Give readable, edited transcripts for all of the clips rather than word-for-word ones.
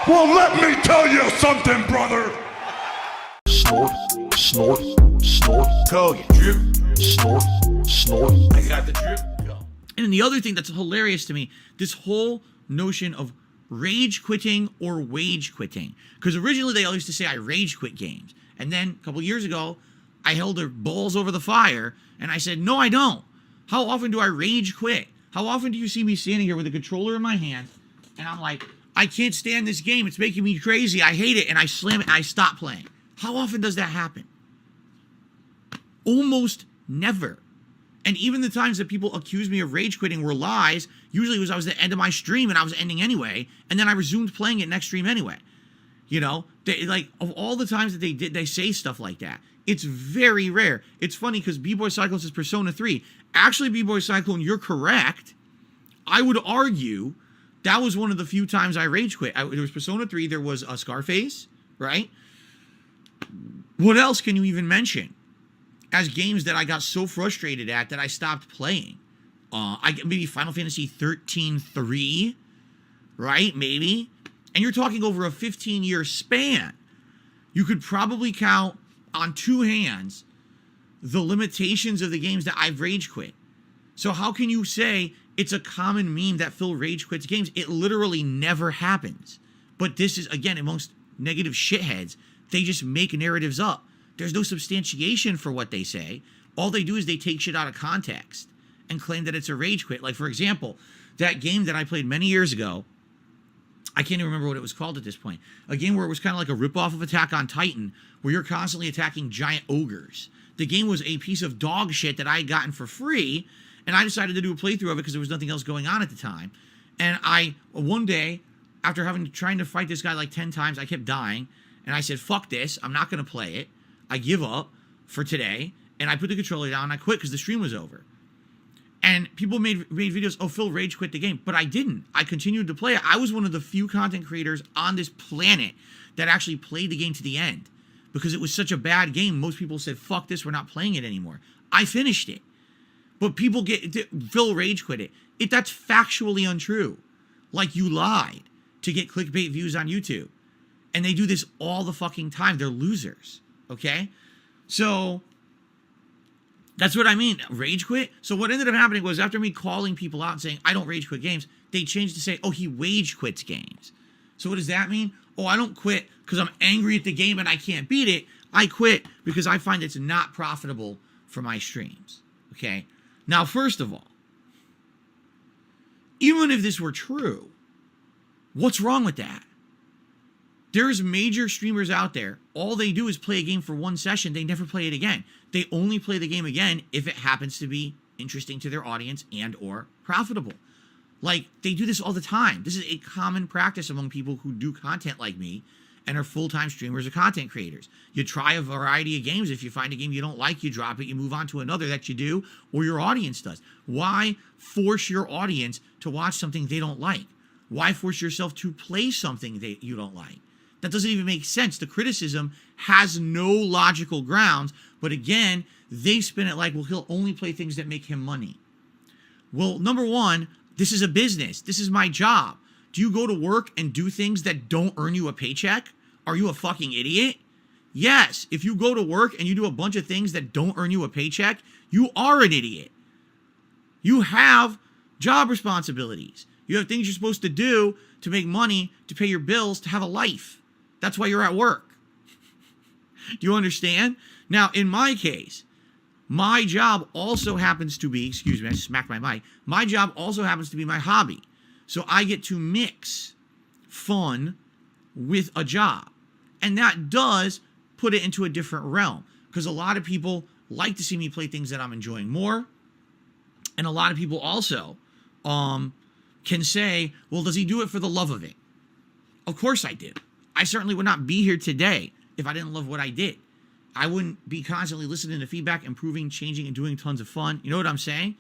Well, let me tell you something, brother. Snort, snort, snort. Go, you drip. Snort, snort. I got the drip. Go. And then the other thing that's hilarious to me, this whole notion of rage quitting or wage quitting. Because originally they all used to say I rage quit games. And then a couple years ago, I held their balls over the fire and I said, no, I don't. How often do I rage quit? How often do you see me standing here with a controller in my hand and I'm like, I can't stand this game. It's making me crazy. I hate it. And I slam it and I stop playing. How often does that happen? Almost never. And even the times that people accuse me of rage quitting were lies. Usually it was I was at the end of my stream and I was ending anyway. And then I resumed playing it next stream anyway. You know, like of all the times that they say stuff like that. It's very rare. It's funny because B-Boy Cyclone says Persona 3. Actually, B-Boy Cyclone, you're correct. I would argue that was one of the few times I rage quit. There was Persona 3. There was Scarface, right? What else can you even mention as games that I got so frustrated at that I stopped playing? Maybe Final Fantasy 13-3, right? Maybe. And you're talking over a 15-year span. You could probably count on two hands the limitations of the games that I've rage quit. So how can you say it's a common meme that Phil rage quits games? It literally never happens. But this is, again, amongst negative shitheads, they just make narratives up. There's no substantiation for what they say. All they do is they take shit out of context and claim that it's a rage quit. Like, for example, that game that I played many years ago, I can't even remember what it was called at this point. A game where it was kind of like a ripoff of Attack on Titan, where you're constantly attacking giant ogres. The game was a piece of dog shit that I had gotten for free, and I decided to do a playthrough of it because there was nothing else going on at the time. And one day, after trying to fight this guy like 10 times, I kept dying, and I said, fuck this, I'm not going to play it. I give up for today, and I put the controller down, and I quit because the stream was over. And people made videos, oh, Phil rage quit the game. But I didn't. I continued to play it. I was one of the few content creators on this planet that actually played the game to the end. Because it was such a bad game, most people said, fuck this, we're not playing it anymore. I finished it. But people Phil rage quit it. That's factually untrue. Like, you lied to get clickbait views on YouTube. And they do this all the fucking time. They're losers. Okay? So that's what I mean. Rage quit. So what ended up happening was after me calling people out and saying, I don't rage quit games, they changed to say, oh, he wage quits games. So what does that mean? Oh, I don't quit because I'm angry at the game and I can't beat it. I quit because I find it's not profitable for my streams. Okay? Now, first of all, even if this were true, what's wrong with that? There's major streamers out there. All they do is play a game for one session. They never play it again. They only play the game again if it happens to be interesting to their audience and or profitable. Like, they do this all the time. This is a common practice among people who do content like me and are full-time streamers or content creators. You try a variety of games. If you find a game you don't like, you drop it, you move on to another that you do, or your audience does. Why force your audience to watch something they don't like? Why force yourself to play something that you don't like? That doesn't even make sense. The criticism has no logical grounds. But again, they spin it like, well, he'll only play things that make him money. Well, number one, this is a business. This is my job. Do you go to work and do things that don't earn you a paycheck? Are you a fucking idiot? Yes. If you go to work and you do a bunch of things that don't earn you a paycheck, you are an idiot. You have job responsibilities. You have things you're supposed to do to make money, to pay your bills, to have a life. That's why you're at work. Do you understand? Now, in my case, my job also happens to be, excuse me, I smacked my mic. My job also happens to be my hobby. So I get to mix fun with a job. And that does put it into a different realm. Because a lot of people like to see me play things that I'm enjoying more. And a lot of people also can say, well, does he do it for the love of it? Of course I do. I certainly would not be here today if I didn't love what I did. I wouldn't be constantly listening to feedback, improving, changing, and doing tons of fun. You know what I'm saying?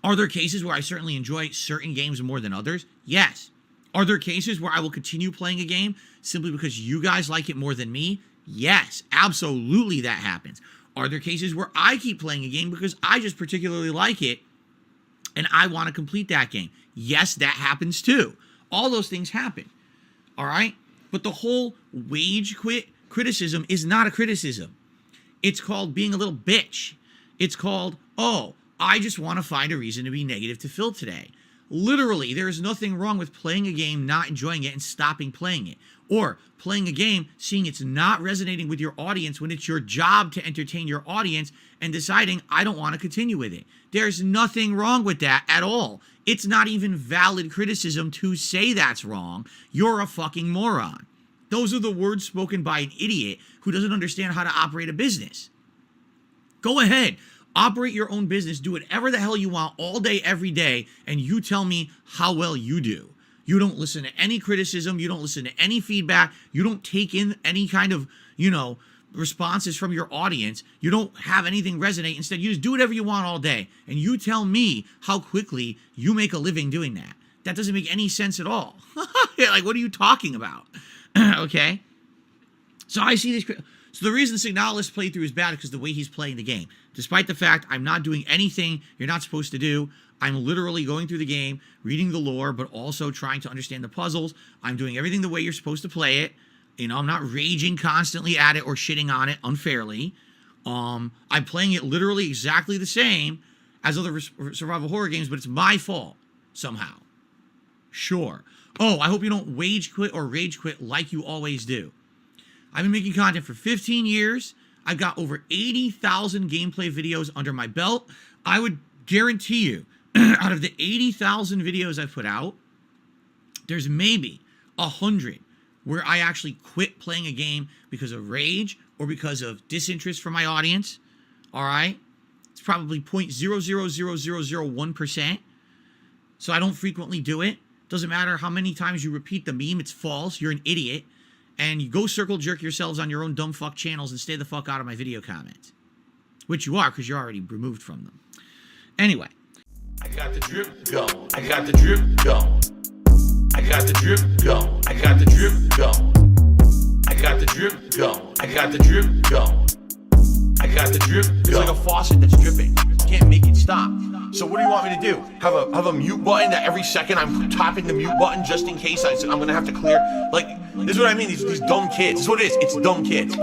Are there cases where I certainly enjoy certain games more than others? Yes. Are there cases where I will continue playing a game simply because you guys like it more than me? Yes, absolutely that happens. Are there cases where I keep playing a game because I just particularly like it and I want to complete that game. Yes, that happens too. All those things happen. All right? But the whole wage quit criticism is not a criticism. It's called being a little bitch. It's called, oh, I just want to find a reason to be negative to Phil today. Literally, there is nothing wrong with playing a game, not enjoying it, and stopping playing it. Or playing a game, seeing it's not resonating with your audience when it's your job to entertain your audience, and deciding, I don't want to continue with it. There's nothing wrong with that at all. It's not even valid criticism to say that's wrong. You're a fucking moron. Those are the words spoken by an idiot who doesn't understand how to operate a business. Go ahead. Operate your own business. Do whatever the hell you want all day, every day, and you tell me how well you do. You don't listen to any criticism. You don't listen to any feedback. You don't take in any kind of, responses from your audience. You don't have anything resonate. Instead, you just do whatever you want all day, and you tell me how quickly you make a living doing that. That doesn't make any sense at all. Like, what are you talking about? Okay? So I see this. So the reason Signalis playthrough is bad is because the way he's playing the game. Despite the fact I'm not doing anything you're not supposed to do. I'm literally going through the game, reading the lore, but also trying to understand the puzzles. I'm doing everything the way you're supposed to play it. I'm not raging constantly at it or shitting on it unfairly. I'm playing it literally exactly the same as other survival horror games, but it's my fault somehow. Sure. Oh, I hope you don't wage quit or rage quit like you always do. I've been making content for 15 years. I've got over 80,000 gameplay videos under my belt. I would guarantee you, out of the 80,000 videos I've put out, there's maybe 100 where I actually quit playing a game because of rage or because of disinterest from my audience. All right? It's probably 0.000001%. So I don't frequently do it. Doesn't matter how many times you repeat the meme, it's false. You're an idiot. And you go circle jerk yourselves on your own dumb fuck channels and stay the fuck out of my video comments. Which you are, because you're already removed from them. Anyway. I got the drip going. I got the drip going. I got the drip going. I got the drip going. I got the drip going. I got the drip going. I got the drip going. It's like a faucet that's dripping. You can't make it stop. So what do you want me to do? Have a mute button that every second I'm tapping the mute button just in case I'm gonna have to clear? Like, this is what I mean. These dumb kids. This is what it is. It's dumb kids.